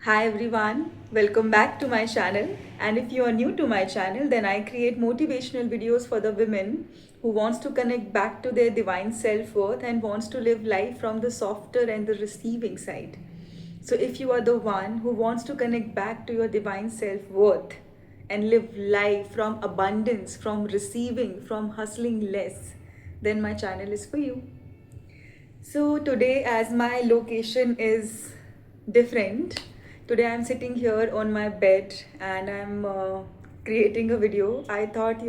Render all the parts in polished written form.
Hi everyone, welcome back to my channel. And if you are new to my channel, then I create motivational videos for the women who wants to connect back to their divine self-worth and wants to live life from the softer and the receiving side. So if you are the one who wants to connect back to your divine self-worth and live life from abundance, from receiving, from hustling less, then my channel is for you. So today, as my location is different, today I'm sitting here on my bed and I'm creating a video. I thought,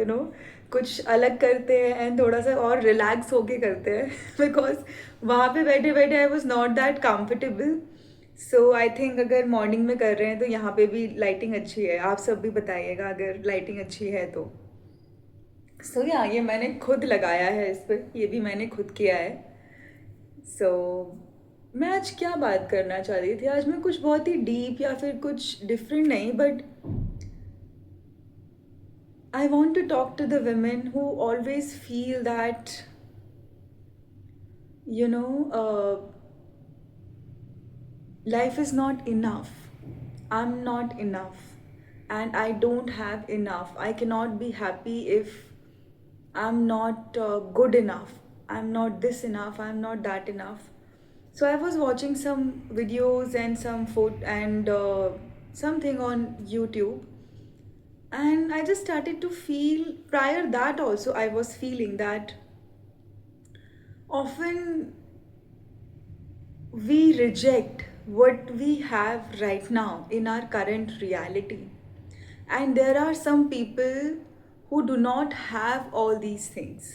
कुछ अलग करते हैं and थोड़ा सा और relax होके करते हैं बिकॉज वहाँ पे बैठे बैठे I was not that comfortable. So I think अगर मॉर्निंग में कर रहे हैं तो यहाँ पे भी लाइटिंग अच्छी है. आप सब भी बताइएगा अगर लाइटिंग अच्छी है तो. सो या ये मैंने खुद लगाया है इस पर, ये भी मैंने खुद किया है. मैं आज क्या बात करना चाह रही थी. आज मैं कुछ बहुत ही डीप या फिर कुछ डिफरेंट नहीं, but I want to talk to the women who always feel that you know life is not enough. I'm not enough and I don't have enough. I cannot be happy if I'm not good enough. I'm not this enough. I'm not that enough. So I was watching some videos and some food and something on YouTube, and I just started to feel. Prior that also, I was feeling that often we reject what we have right now in our current reality, and there are some people who do not have all these things.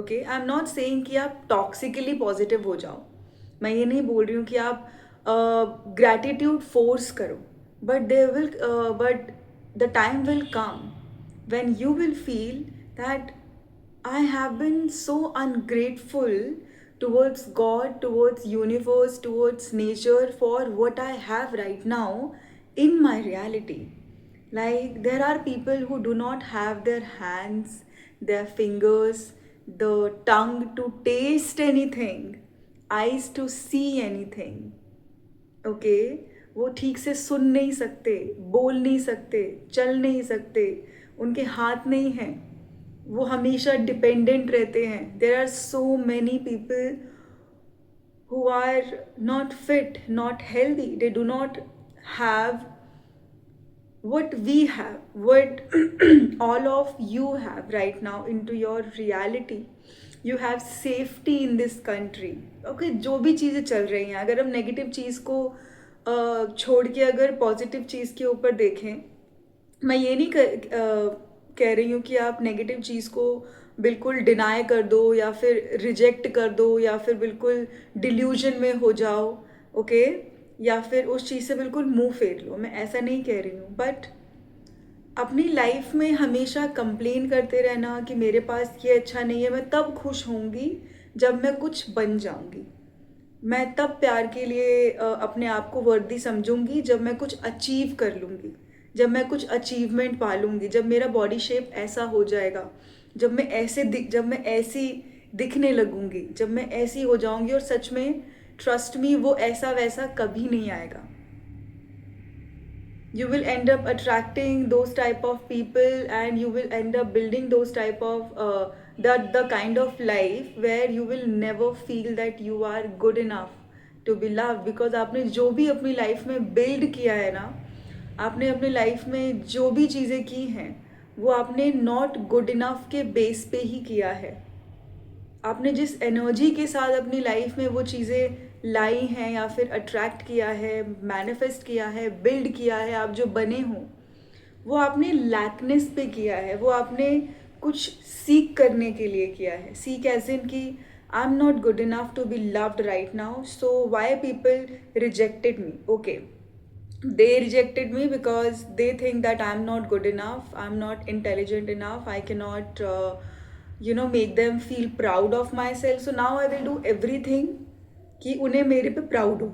Okay, I'm not saying कि आप टॉक्सिकली positive हो जाओ. मैं ये नहीं बोल रही हूँ कि आप ग्रैटिट्यूड फोर्स करो, but the time will come when you will feel that I have been so ungrateful towards God, towards universe, towards nature for what I have right now in my reality. Like there are people who do not have their hands, their fingers, the tongue to taste anything, eyes to see anything. Okay, वो ठीक से सुन नहीं सकते, बोल नहीं सकते, चल नहीं सकते, उनके हाथ नहीं हैं, वो हमेशा डिपेंडेंट रहते हैं. There are so many people who are not fit, not healthy. They do not have what we have, what all of you have right now into your reality. You have safety in this country. Okay, जो भी चीज़ें चल रही हैं, अगर हम negative चीज़ को छोड़ के अगर पॉजिटिव चीज़ के ऊपर देखें, मैं ये नहीं कह रही हूँ कि आप नेगेटिव चीज़ को बिल्कुल डिनाई कर दो या फिर रिजेक्ट कर दो या फिर बिल्कुल डिल्यूजन में हो जाओ. ओके, या फिर उस चीज़ से बिल्कुल मुंह फेर लो. मैं ऐसा नहीं कह रही हूँ, बट अपनी लाइफ में हमेशा कंप्लेन करते रहना कि मेरे पास ये अच्छा नहीं है, मैं तब खुश होंगी जब मैं कुछ बन जाऊंगी. मैं तब प्यार के लिए अपने आप को वर्दी समझूंगी जब मैं कुछ अचीव कर लूँगी, जब मैं कुछ अचीवमेंट पा लूँगी, जब मेरा बॉडी शेप ऐसा हो जाएगा, जब मैं ऐसी दिखने लगूंगी, जब मैं ऐसी हो जाऊंगी. और सच में ट्रस्ट मी, वो ऐसा वैसा कभी नहीं आएगा. You will end up attracting those type of people and you will end up building those type of the kind of life where you will never feel that you are good enough to be loved. Because आपने जो भी अपनी life में build किया है ना, आपने अपनी लाइफ में जो भी चीज़ें की हैं वो आपने नॉट गुड इनफ के बेस पे ही किया है. आपने जिस एनर्जी के साथ अपनी लाइफ में वो चीज़ें लाई हैं या फिर अट्रैक्ट किया है, मैनिफेस्ट किया है, बिल्ड किया है, आप जो बने हो, वो आपने लैकनेस पे किया है, वो आपने कुछ सीख करने के लिए किया है. सीख एज इन कि I am not good enough to be loved right now, so why people rejected me. Okay, they rejected me because they think that I'm not good enough, I'm not intelligent enough, I cannot make them feel proud of myself. So now I will do everything कि उन्हें मेरे पे proud हो.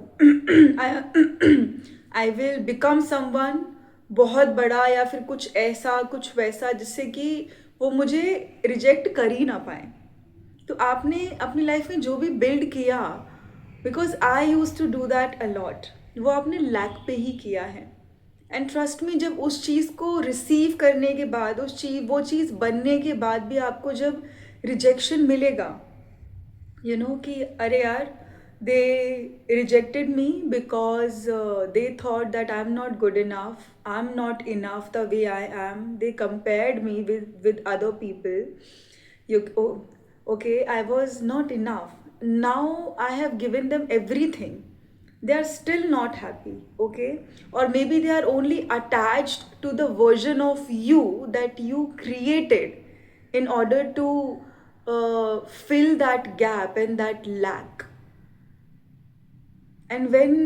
I will become someone बहुत बड़ा या फिर कुछ ऐसा कुछ वैसा जिससे कि वो मुझे रिजेक्ट कर ही ना पाए. तो आपने अपनी लाइफ में जो भी बिल्ड किया, because I use to do that a lot. वो आपने लैक पे ही किया है। एंड ट्रस्ट मी, जब उस चीज़ को रिसीव करने के बाद, वो चीज़ बनने के बाद भी आपको जब रिजेक्शन मिलेगा, कि अरे यार, they rejected me because they thought that I am not good enough, I am not enough the way I am, they compared me with other people. Oh, okay, I was not enough. Now I have given them everything. They are still not happy, okay? Or maybe they are only attached to the version of you that you created in order to fill that gap and that lack. And when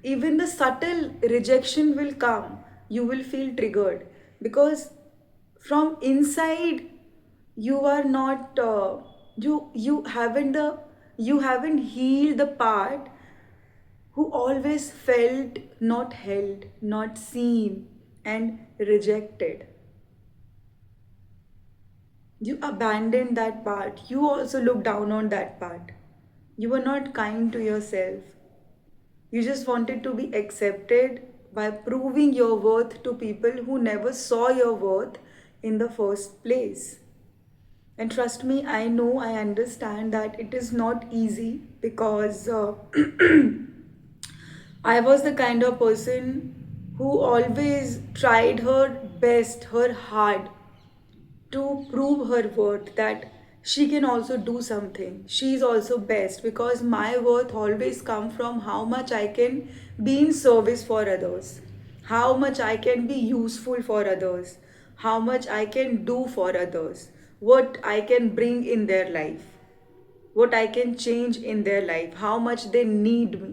even the subtle rejection will come, you will feel triggered, because from inside you are not you haven't healed the part who always felt not held, not seen, and rejected. You abandoned that part. You also looked down on that part. You were not kind to yourself. You just wanted to be accepted by proving your worth to people who never saw your worth in the first place. And trust me, I know, I understand that it is not easy, because I was the kind of person who always tried her best, her hard, to prove her worth, that she can also do something. She is also best, because my worth always come from how much I can be in service for others, how much I can be useful for others, how much I can do for others, what I can bring in their life, what I can change in their life, how much they need me.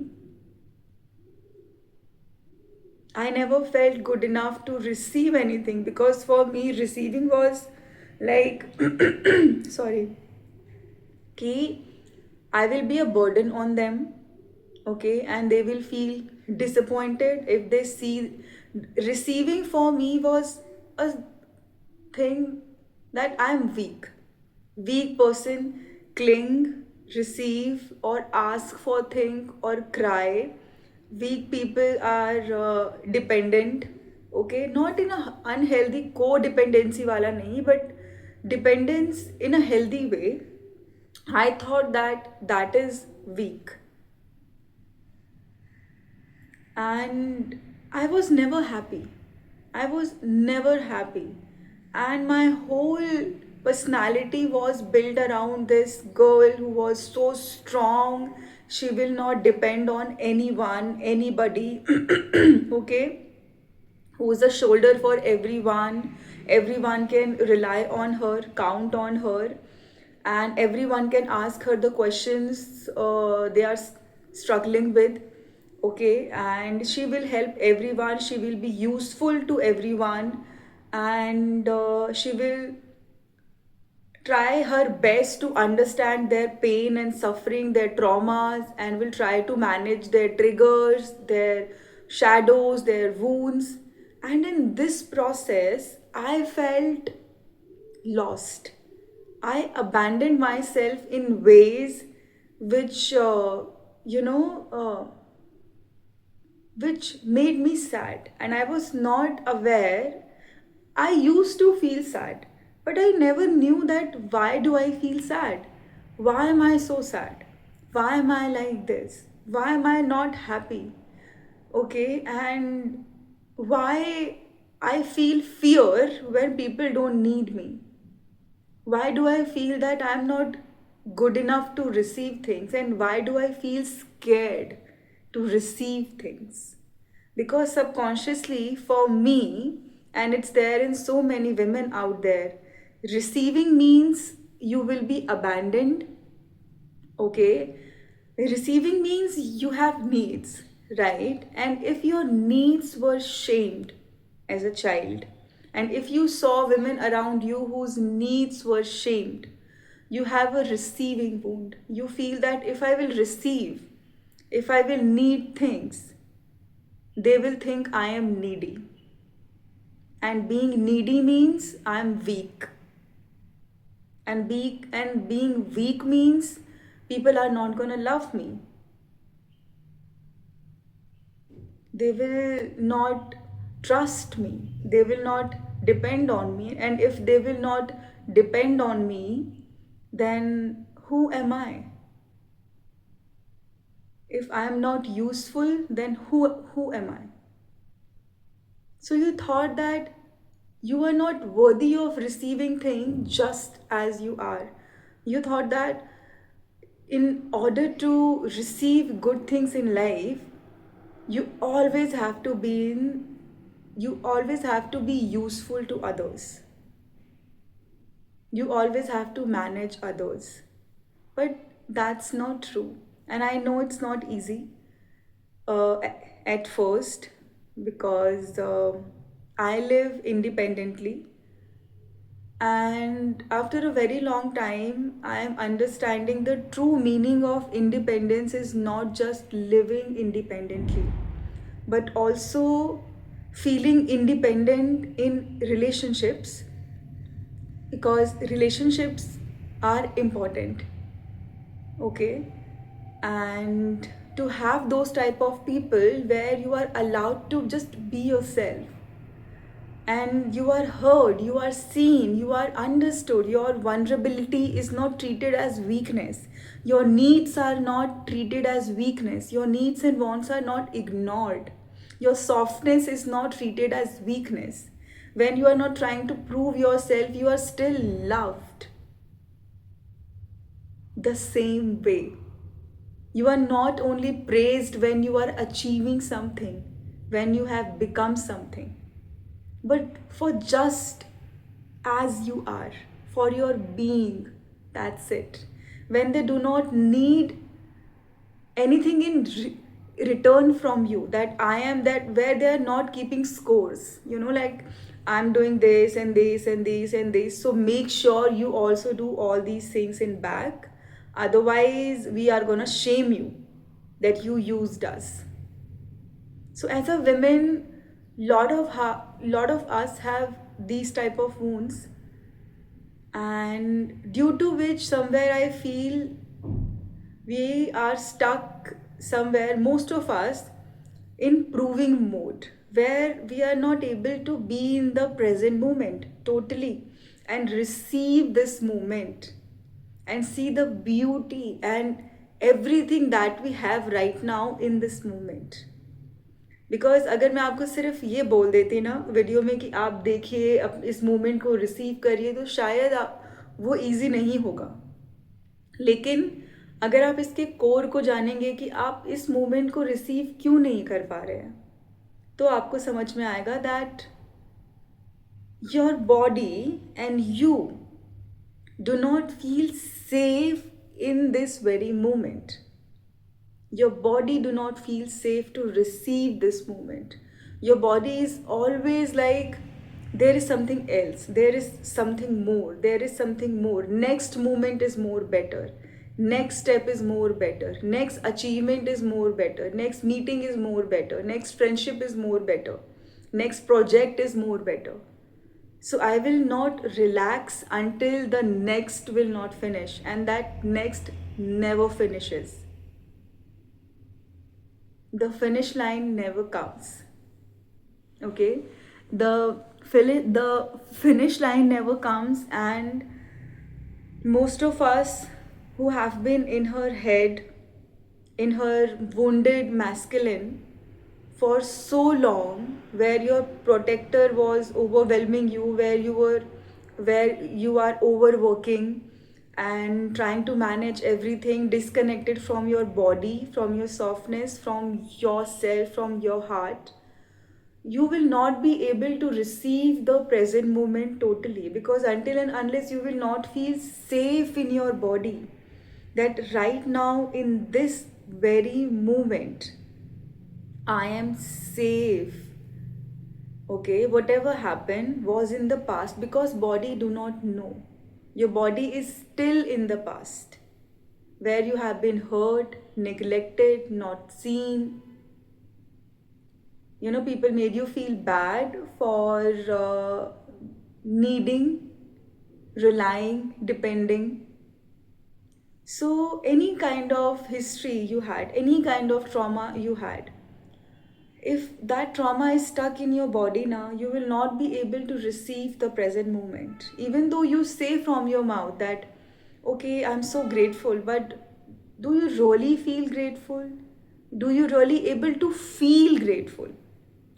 I never felt good enough to receive anything, because for me, receiving was like, sorry, कि I will be a burden on them, okay, and they will feel disappointed if they see. Receiving for me was a thing that I am weak. Weak person cling, receive, or ask for thing, or cry. Weak people are dependent, okay, not in a unhealthy codependency wala nahi, but dependence in a healthy way. I thought that that is weak, and I was never happy. I was never happy, and my whole personality was built around this girl who was so strong. She will not depend on anyone, anybody, okay, who's a shoulder for everyone. Everyone can rely on her, count on her, and everyone can ask her the questions they are struggling with. Okay, and she will help everyone, she will be useful to everyone, and she will try her best to understand their pain and suffering, their traumas, and will try to manage their triggers, their shadows, their wounds. And in this process, I felt lost. I abandoned myself in ways which, which made me sad, and I was not aware. I used to feel sad, but I never knew that why do I feel sad? Why am I so sad? Why am I like this? Why am I not happy? Okay, and why I feel fear when people don't need me? Why do I feel that I'm not good enough to receive things? And why do I feel scared to receive things? Because subconsciously, for me, and it's there in so many women out there, receiving means you will be abandoned, okay? Receiving means you have needs, right? And if your needs were shamed as a child, and if you saw women around you whose needs were shamed, you have a receiving wound. You feel that if I will receive, if I will need things, they will think I am needy. And being needy means I'm weak. And being weak means people are not gonna love me. they will not trust me, they will not depend on me, and if they will not depend on me, then who am I? If I am not useful, then who am I? So you thought that you are not worthy of receiving things just as you are. You thought that in order to receive good things in life, you always have to be in, you always have to be useful to others. You always have to manage others. But that's not true. And I know it's not easy at first, because I live independently, and after a very long time, I am understanding the true meaning of independence is not just living independently, but also feeling independent in relationships, because relationships are important. Okay, and to have those type of people where you are allowed to just be yourself, and you are heard, you are seen, you are understood. Your vulnerability is not treated as weakness. Your needs are not treated as weakness. Your needs and wants are not ignored. Your softness is not treated as weakness. When you are not trying to prove yourself, you are still loved the same way. You are not only praised when you are achieving something, when you have become something, but for just as you are, for your being. That's it. When they do not need anything in return from you, that I am that, where they are not keeping scores, like I'm doing this and this and this and this, so make sure you also do all these things in back. Otherwise we are gonna shame you that you used us. So as a women, lot of us have these type of wounds, and due to which somewhere I feel we are stuck somewhere, most of us, in proving mode, where we are not able to be in the present moment totally and receive this moment and see the beauty and everything that we have right now in this moment. Because अगर मैं आपको सिर्फ ये बोल देती ना video में कि आप देखिए, अब इस मोमेंट को रिसीव करिए, तो शायद वो इजी नहीं होगा। लेकिन अगर आप इसके कोर को जानेंगे कि आप इस मोमेंट को रिसीव क्यों नहीं कर पा रहे हैं, तो आपको समझ में आएगा that your body and you do not feel safe in this very moment. Your body do not feel safe to receive this moment. Your body is always like, there is something else, there is something more, there is something more, next moment is more better, next step is more better, next achievement is more better, next meeting is more better, next friendship is more better, next project is more better. So I will not relax until the next will not finish, and that next never finishes. The finish line never comes. Okay, the finish line never comes, and most of us who have been in her head, in her wounded masculine for so long, where your protector was overwhelming you, where you are overworking and trying to manage everything, disconnected from your body, from your softness, from yourself, from your heart, you will not be able to receive the present moment totally, because until and unless you will not feel safe in your body, that right now in this very moment I am safe. Okay, whatever happened was in the past, because body do not know. Your body is still in the past, where you have been hurt, neglected, not seen. People made you feel bad for needing, relying, depending. So any kind of history you had, any kind of trauma you had, If that trauma is stuck in your body now, you will not be able to receive the present moment. Even though you say from your mouth that, okay, I'm so grateful, but do you really feel grateful? Do you really able to feel grateful?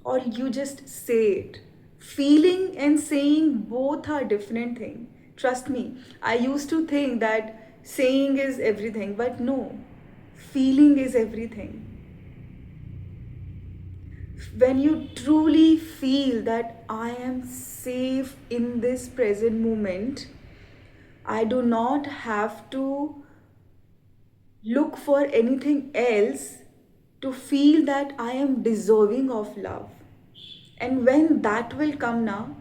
Or you just say it? Feeling and saying both are different thing. Trust me, I used to think that saying is everything, but no, feeling is everything. When you truly feel that I am safe in this present moment, I do not have to look for anything else to feel that I am deserving of love. And when that will come now,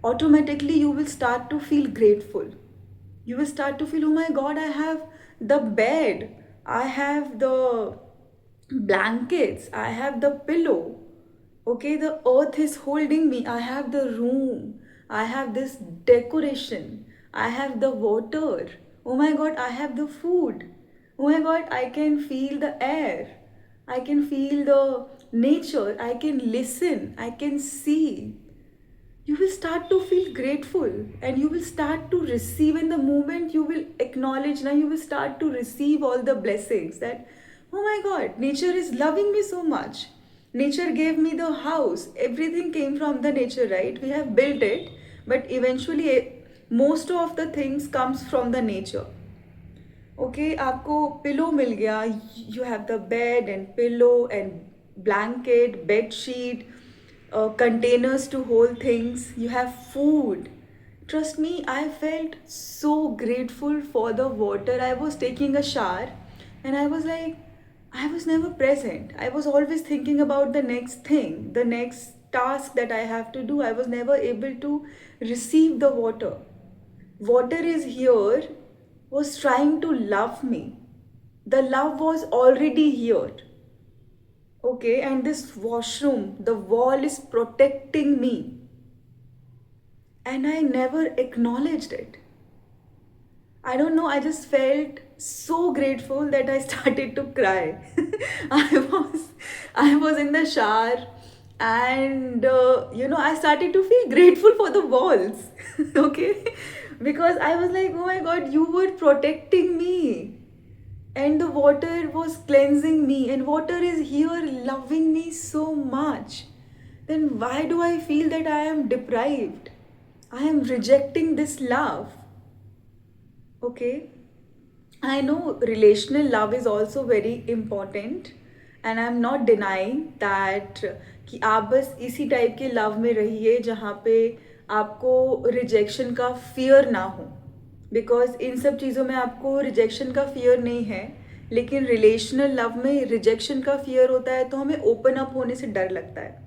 automatically you will start to feel grateful. You will start to feel, oh my god, I have the bed, I have the blankets, I have the pillow. Okay, the earth is holding me. I have the room. I have this decoration. I have the water. Oh my god, I have the food. Oh my god, I can feel the air. I can feel the nature. I can listen. I can see. You will start to feel grateful and you will start to receive. In the moment you will acknowledge, now you will start to receive all the blessings that, oh my god, nature is loving me so much. Nature gave me the house, everything came from the nature, right? We have built it, but eventually most of the things comes from the nature. Okay, आपको pillow मिल गया. You have the bed and pillow and blanket, bed sheet, containers to hold things. You have food. Trust me, I felt so grateful for the water. I was taking a shower and I was like, I was never present. I was always thinking about the next thing, the next task that I have to do. I was never able to receive the water. Water is here, was trying to love me. The love was already here. Okay, and this washroom, the wall is protecting me. And I never acknowledged it. I don't know, I just felt so grateful that I started to cry. I was I was in the shower and I started to feel grateful for the walls. Okay? Because I was like, "Oh my god, you were protecting me." And the water was cleansing me and water is here loving me so much. Then why do I feel that I am deprived? I am rejecting this love. Okay, I know relational love is also very important and I'm not denying that कि आप बस इसी type के love में रहिए जहाँ पे आपको रिजेक्शन का फियर ना हो. बिकॉज इन सब चीज़ों में आपको रिजेक्शन का फियर नहीं है, लेकिन रिलेशनल लव में रिजेक्शन का फियर होता है, तो हमें ओपन अप होने से डर लगता है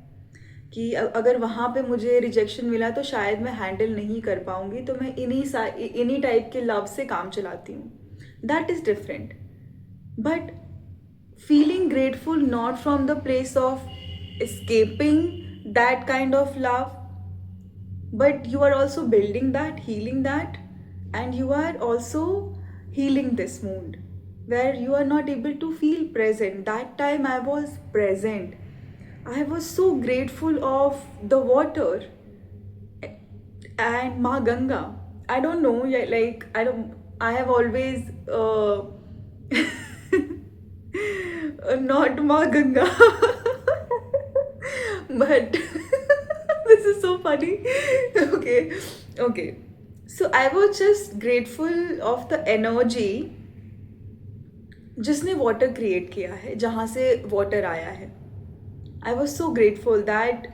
कि अगर वहाँ पे मुझे रिजेक्शन मिला तो शायद मैं हैंडल नहीं कर पाऊँगी, तो मैं इन्हीं टाइप के लव से काम चलाती हूँ. That is different. But feeling grateful not from the place of escaping that kind of love, but you are also building that, healing that, and you are also healing this wound where you are not able to feel present. That time I was present. I was so grateful of the water and Ma Ganga. I don't know, like I have always not Ma Ganga, but this is so funny. Okay, okay. So I was just grateful of the energy जिसने water create किया है, जहाँ से water आया है. I was so grateful that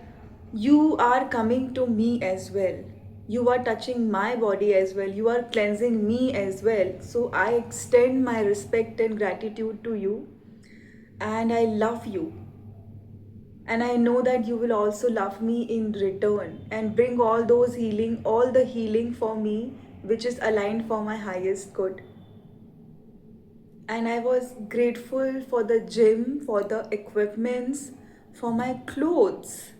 you are coming to me as well. You are touching my body as well. You are cleansing me as well. So I extend my respect and gratitude to you. And I love you. And I know that you will also love me in return and bring all the healing for me, which is aligned for my highest good. And I was grateful for the gym, for the equipments, for my clothes.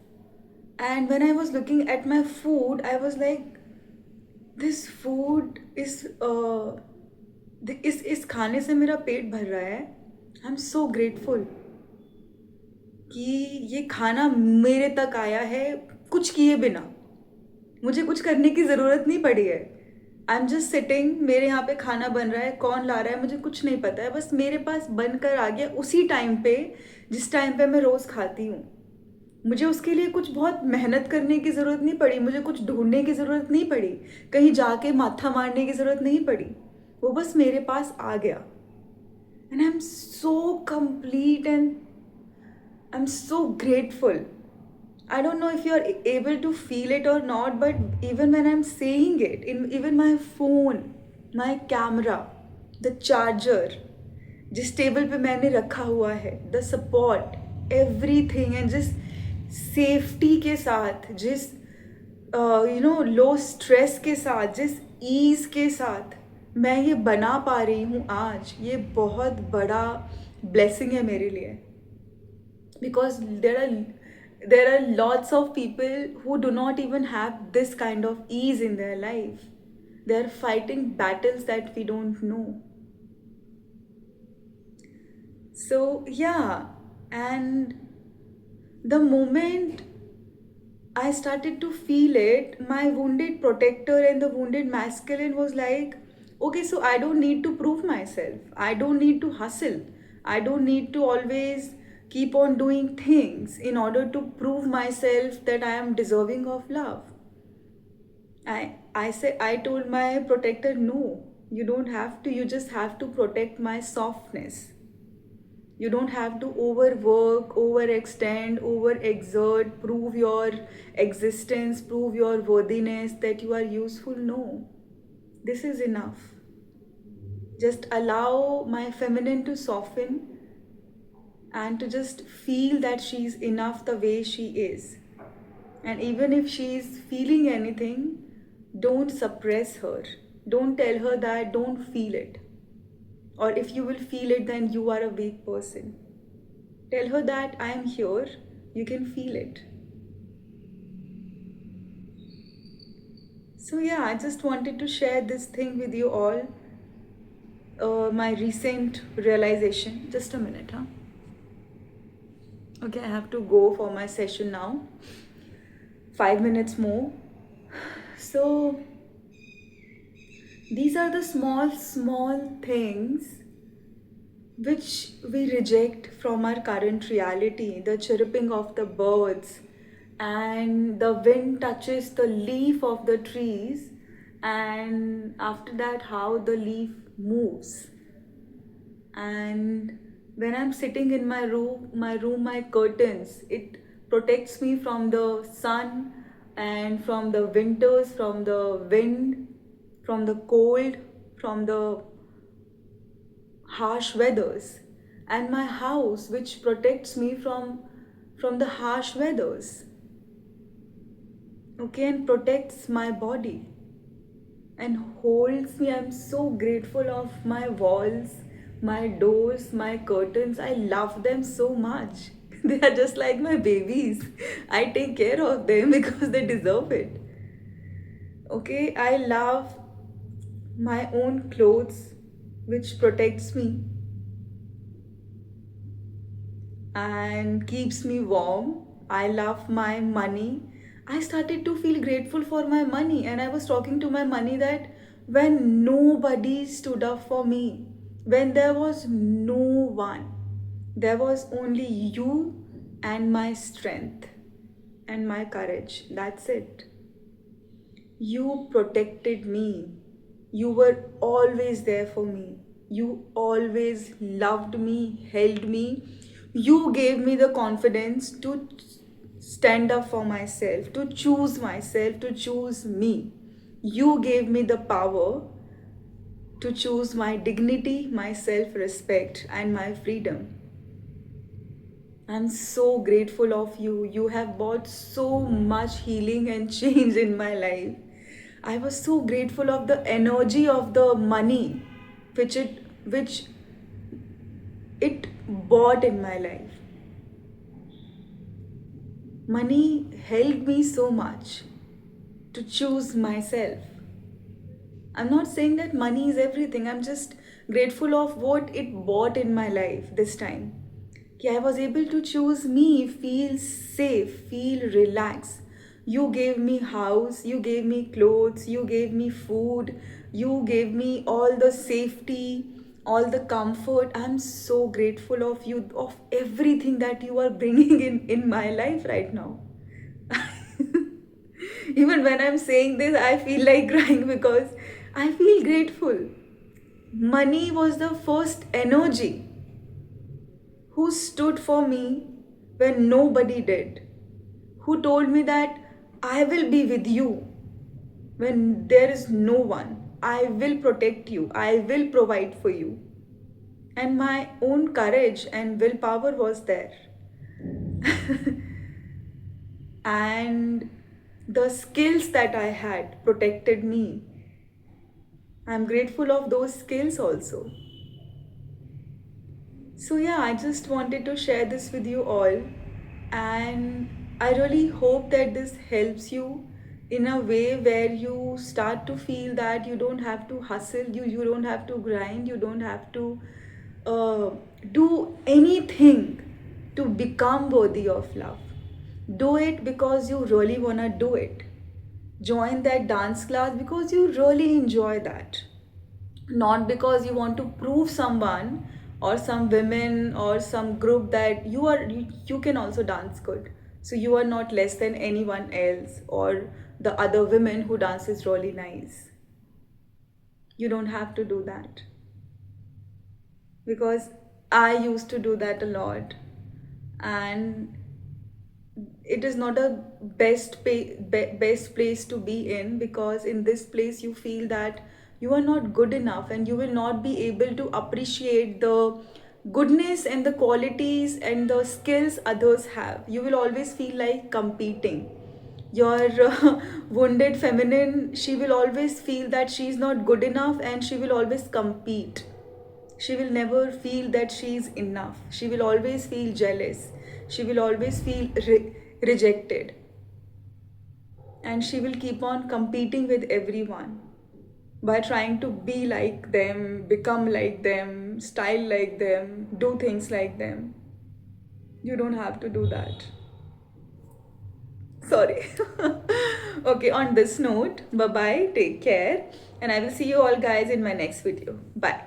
And when I was looking at my food, I was like, this food is इस खाने से मेरा पेट भर रहा है. I am so grateful. कि ये खाना मेरे तक आया है कुछ किए बिना। मुझे कुछ करने की ज़रूरत नहीं पड़ी है। आई एम जस्ट सिटिंग, मेरे यहाँ पे खाना बन रहा है, कौन ला रहा है मुझे कुछ नहीं पता है, बस मेरे पास बनकर आ गया उसी टाइम पे जिस टाइम पे मैं रोज़ खाती हूँ। मुझे उसके लिए कुछ बहुत मेहनत करने की ज़रूरत नहीं पड़ी, मुझे कुछ ढूंढने की ज़रूरत नहीं पड़ी, कहीं जाके माथा मारने की ज़रूरत नहीं पड़ी। वो बस मेरे पास आ गया। And I am so complete and I am so grateful. I don't know if you're able to feel it or not, but even when I'm saying it, in even my phone, my camera, the charger, जिस table पे मैंने रखा हुआ है, the support, everything, and जिस safety के साथ, जिस लो स्ट्रेस के साथ, जिस ईज के साथ मैं ये बना पा रही हूँ आज, ये बहुत बड़ा ब्लेसिंग है मेरे लिए. Because there are lots of people who do not even have this kind of ease in their life. They are fighting battles that we don't know. So yeah, and the moment I started to feel it, my wounded protector and the wounded masculine was like, okay, so I don't need to prove myself. I don't need to hustle. I don't need to always keep on doing things in order to prove myself that I am deserving of love. I told my protector, no, you don't have to, you just have to protect my softness. You don't have to overwork, overextend, overexert, prove your existence, prove your worthiness, that you are useful. No, this is enough. Just allow my feminine to soften and to just feel that she's enough the way she is. And even if she's feeling anything, don't suppress her. Don't tell her that, don't feel it. Or if you will feel it, then you are a weak person. Tell her that I am here, you can feel it. So, yeah, I just wanted to share this thing with you all. My recent realization. Just a minute, huh? Okay, I have to go for my session now. 5 minutes more. So, these are the small things which we reject from our current reality. The chirping of the birds, and the wind touches the leaf of the trees, and after that, how the leaf moves. And when I'm sitting in my curtains, it protects me from the sun and from the winters, from the wind, from the cold, from the harsh weathers. And my house, which protects me from the harsh weathers, okay, and protects my body and holds me. I'm so grateful of my walls, my doors, my curtains. I love them so much. They are just like my babies. I take care of them because they deserve it. Okay, I love my own clothes, which protects me and keeps me warm. I love my money. I started to feel grateful for my money, and I was talking to my money that when nobody stood up for me, when there was no one, there was only you and my strength and my courage. That's it. You protected me. You were always there for me. You always loved me, held me. You gave me the confidence to stand up for myself, to choose me. You gave me the power to choose my dignity, my self respect, and my freedom. I'm so grateful of you. You have brought so much healing and change in my life. I was so grateful of the energy of the money which it brought in my life. Money helped me so much to choose myself. I'm not saying that money is everything. I'm just grateful of what it brought in my life this time. I was able to choose me, feel safe, feel relaxed. You gave me house, you gave me clothes, you gave me food, you gave me all the safety, all the comfort. I'm so grateful of you, of everything that you are bringing in my life right now. Even when I'm saying this, I feel like crying because I feel grateful. Money was the first energy who stood for me when nobody did, who told me that I will be with you when there is no one. I will protect you, I will provide for you. And my own courage and willpower was there. And the skills that I had protected me. I'm grateful of those skills also. So, yeah, I just wanted to share this with you all. And I really hope that this helps you in a way where you start to feel that you don't have to hustle, you don't have to grind, you don't have to uh, do anything to become worthy of love. Do it because you really want to do it. Join that dance class because you really enjoy that, not because you want to prove someone or some women or some group that you can also dance good, so you are not less than anyone else or the other women who dances really nice. You don't have to do that, because I used to do that a lot, and it is not a best place to be in, because in this place you feel that you are not good enough and you will not be able to appreciate the goodness and the qualities and the skills others have. You will always feel like competing. Your wounded feminine, she will always feel that she is not good enough and she will always compete. She will never feel that she is enough. She will always feel jealous. She will always feel rejected. And she will keep on competing with everyone by trying to be like them, become like them, style like them, do things like them. You don't have to do that. Sorry. Okay, on this note, bye bye, take care, and I will see you all guys in my next video. Bye.